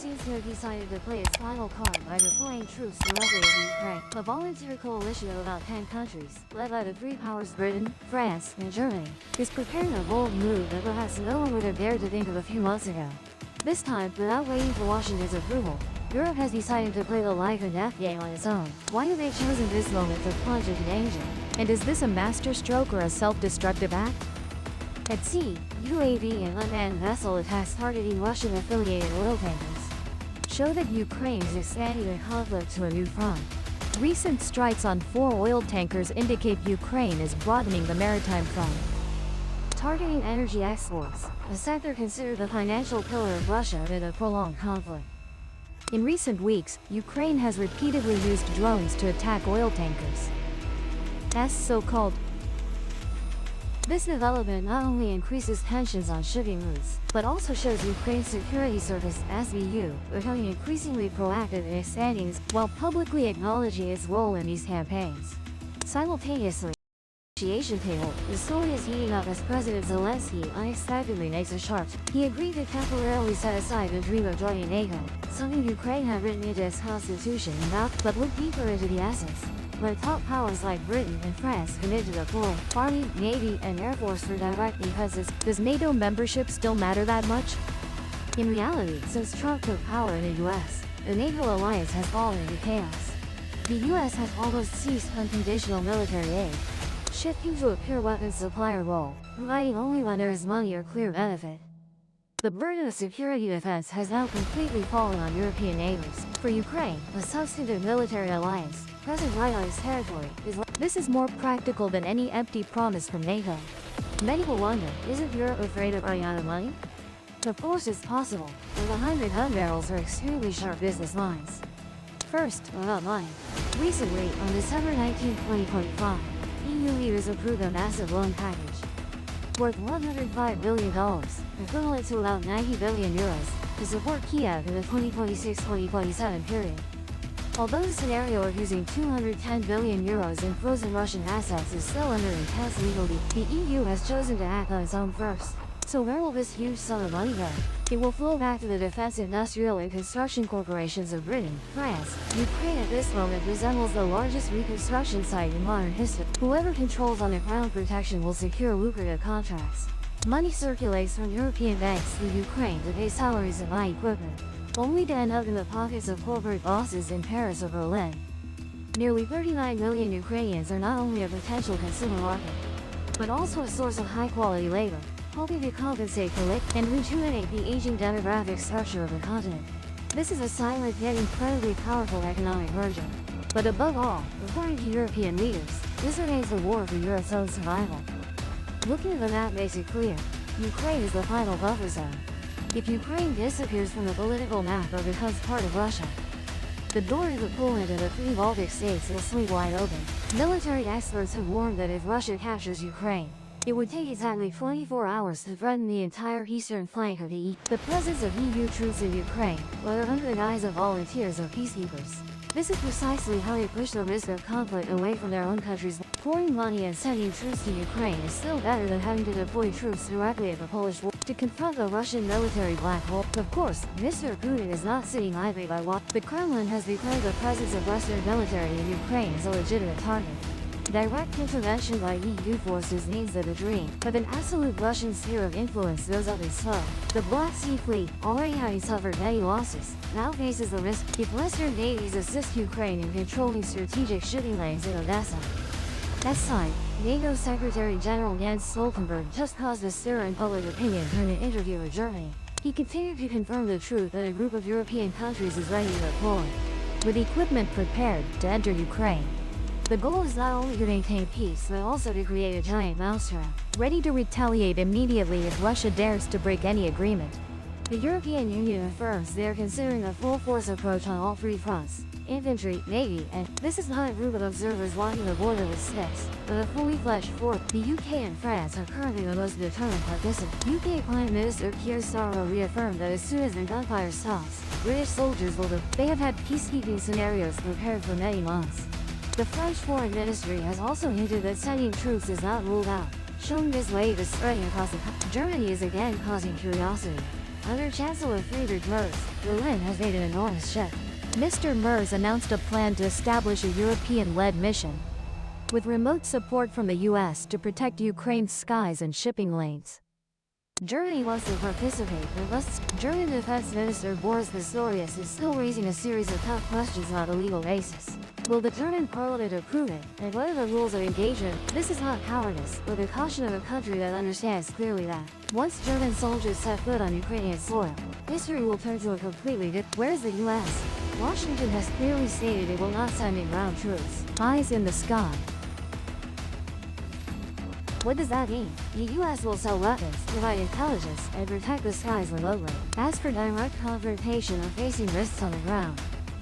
seems to have decided to play its final card by deploying troops directly in Ukraine. A voluntary coalition of about 10 countries, led by the three powers Britain, France, and Germany, is preparing a bold move that perhaps no one would have dared to think of a few months ago. This time, without waiting for Washington's approval, Europe has decided to play the life and death game on its own. Why have they chosen this moment to plunge into danger? And is this a masterstroke or a self-destructive act? At sea, UAV and unmanned vessel attacks targeting Russian-affiliated oil tankers show that Ukraine is expanding the conflict to a new front. Recent strikes on 4 oil tankers indicate Ukraine is broadening the maritime front. Targeting energy exports, a sector considered the financial pillar of Russia amid a prolonged conflict. In recent weeks, Ukraine has repeatedly used drones to attack oil tankers. As so-called. This development not only increases tensions on shipping routes, but also shows Ukraine's security service SBU becoming increasingly proactive in expanding while publicly acknowledging its role in these campaigns. Simultaneously, the negotiation table, the story is heating up as President Zelensky unexpectedly makes a sharp. He agreed to temporarily set aside the dream of joining NATO, something Ukraine had written into its constitution but look deeper into the essence. When top powers like Britain and France commit to deploy Army, Navy, and Air Force for direct defenses, does NATO membership still matter that much? In reality, since Trump took power in the US, the NATO alliance has fallen into chaos. The US has almost ceased unconditional military aid, shifting to a pure weapons supplier role, providing only when there is money or clear benefit. The burden of security defense has now completely fallen on European neighbors. For Ukraine, a substantive military alliance, present right on its territory, This is more practical than any empty promise from NATO. Many will wonder, isn't Europe afraid of running out of money? Of course it's possible, but behind the gun barrels are extremely sharp business minds. First, about money. Recently, on December 19, 2025, EU leaders approved a massive loan package worth $105 billion, equivalent to about 90 billion euros, to support Kiev in the 2026-2027 period. Although the scenario of using 210 billion euros in frozen Russian assets is still under intense legal debate, the EU has chosen to act on its own first. So where will this huge sum of money go? It will flow back to the defense industrial and construction corporations of Britain, France. Ukraine at this moment resembles the largest reconstruction site in modern history. Whoever controls underground protection will secure lucrative contracts. Money circulates from European banks to Ukraine to pay salaries and buy equipment, only to end up in the pockets of corporate bosses in Paris or Berlin. Nearly 39 million Ukrainians are not only a potential consumer market, but also a source of high-quality labor, hoping to compensate for and rejuvenate the aging demographic structure of the continent. This is a silent yet incredibly powerful economic merger. But above all, according to European leaders, this remains a war for Europe's own survival. Looking at the map makes it clear, Ukraine is the final buffer zone. If Ukraine disappears from the political map or becomes part of Russia, the door to Poland and the 3 Baltic states will swing wide open. Military experts have warned that if Russia captures Ukraine, it would take exactly 24 hours to threaten the entire eastern flank of the EU. The presence of EU troops in Ukraine, whether under the guise of volunteers or peacekeepers, this is precisely how they push the risk of conflict away from their own countries. Pouring money and sending troops to Ukraine is still better than having to deploy troops directly at the Polish border to confront the Russian military black hole. Of course, Mr. Putin is not sitting idly by watching. The Kremlin has declared the presence of Western military in Ukraine as a legitimate target. Direct intervention by EU forces means that the dream of an absolute Russian sphere of influence goes up in smoke. The Black Sea Fleet, already having suffered many losses, now faces the risk if Western navies assist Ukraine in controlling strategic shipping lanes in Odessa. That time, NATO Secretary General Jens Stoltenberg just caused a stir in public opinion during an interview with Germany. He continued to confirm the truth that a group of European countries is ready to deploy, with equipment prepared to enter Ukraine. The goal is not only to maintain peace but also to create a giant mousetrap, ready to retaliate immediately if Russia dares to break any agreement. The European Union affirms they are considering a full-force approach on all 3 fronts: infantry, navy, and this is not a group of observers walking the border with sticks, but a fully fledged force. The UK and France are currently the most determined participants. UK Prime Minister Keir Starmer reaffirmed that as soon as the gunfire stops, British soldiers will They have had peacekeeping scenarios prepared for many months. The French Foreign Ministry has also hinted that sending troops is not ruled out, showing this wave is spreading across the country. Germany is again causing curiosity. Under Chancellor Friedrich Merz, Berlin has made an enormous shift. Mr. Merz announced a plan to establish a European-led mission, with remote support from the US to protect Ukraine's skies and shipping lanes. Germany wants to participate, but German Defense Minister Boris Pistorius is still raising a series of tough questions on a legal basis. Will the German parliament approve it, and what are the rules of engagement? This is not cowardice, but the caution of a country that understands clearly that, once German soldiers set foot on Ukrainian soil, history will turn to a completely different. Where's the US? Washington has clearly stated it will not send in ground troops. Eyes in the sky. What does that mean? The US will sell weapons, provide intelligence, and protect the skies remotely. As for direct confrontation or facing risks on the ground,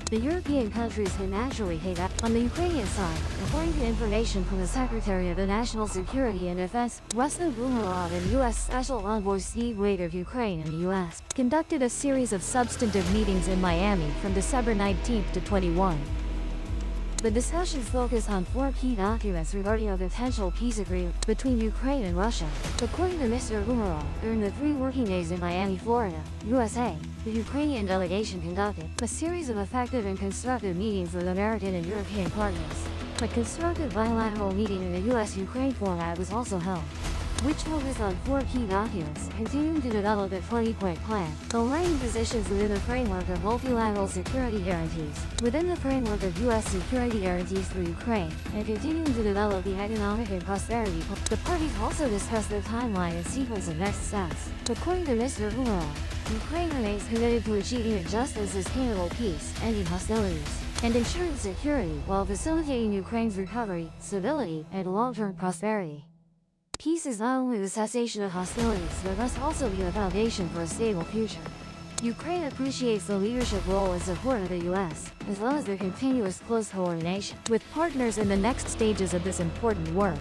the European countries can naturally take that. On the Ukrainian side, according to information from the Secretary of the National Security and Defense, Ruslan Umerov and U.S. Special Envoy Steve Wade of Ukraine and the U.S. conducted a series of substantive meetings in Miami from December 19 to 21. The discussions focus on 4 key documents regarding a potential peace agreement between Ukraine and Russia. According to Mr. Umerov, during the 3 working days in Miami, Florida, USA, the Ukrainian delegation conducted a series of effective and constructive meetings with American and European partners. A constructive bilateral meeting in the US-Ukraine format was also held, which focused on 4 key documents, continuing to develop a 20-point plan, aligning positions within the framework of multilateral security guarantees, within the framework of U.S. security guarantees for Ukraine, and continuing to develop the economic and prosperity. The parties also discussed the timeline and sequence of next steps. According to Mr. Umerov, Ukraine remains committed to achieving a just and sustainable peace, ending hostilities, and ensuring security while facilitating Ukraine's recovery, stability, and long-term prosperity. Peace is not only the cessation of hostilities, but must also be the foundation for a stable future. Ukraine appreciates the leadership role and support of the U.S., as well as their continuous close coordination with partners in the next stages of this important work.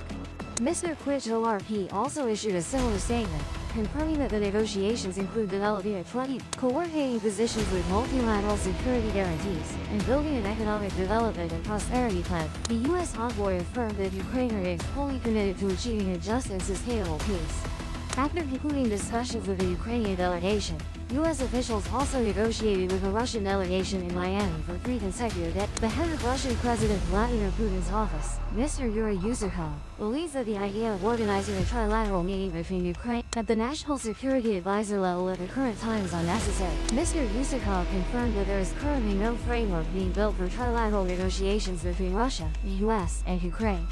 Mr. Kwich also issued a similar statement, confirming that the negotiations include developing a 20 coordinating positions with multilateral security guarantees, and building an economic development and prosperity plan. The U.S. envoy affirmed that Ukraine remains fully committed to achieving a just and sustainable peace. After concluding discussions with the Ukrainian delegation, U.S. officials also negotiated with the Russian delegation in Miami for 3 consecutive days. The head of Russian President Vladimir Putin's office, Mr. Yuri Yusakov, believes that the idea of organizing a trilateral meeting between Ukraine at the National Security Advisor level at the current time is unnecessary. Mr. Yusakov confirmed that there is currently no framework being built for trilateral negotiations between Russia, the U.S., and Ukraine.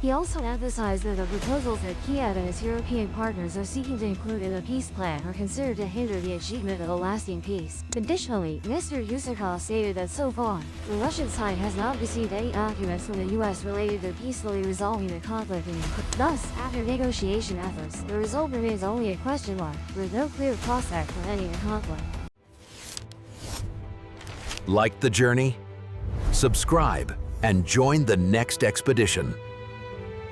He also emphasized that the proposals that Kiev and its European partners are seeking to include in a peace plan are considered to hinder the achievement of a lasting peace. Additionally, Mr. Yusakov stated that so far, the Russian side has not received any documents from the U.S. related to peacefully resolving the conflict in Ukraine. Thus, after negotiation efforts, the result remains only a question mark, with no clear prospect for ending the conflict. Like the journey? Subscribe and join the next expedition.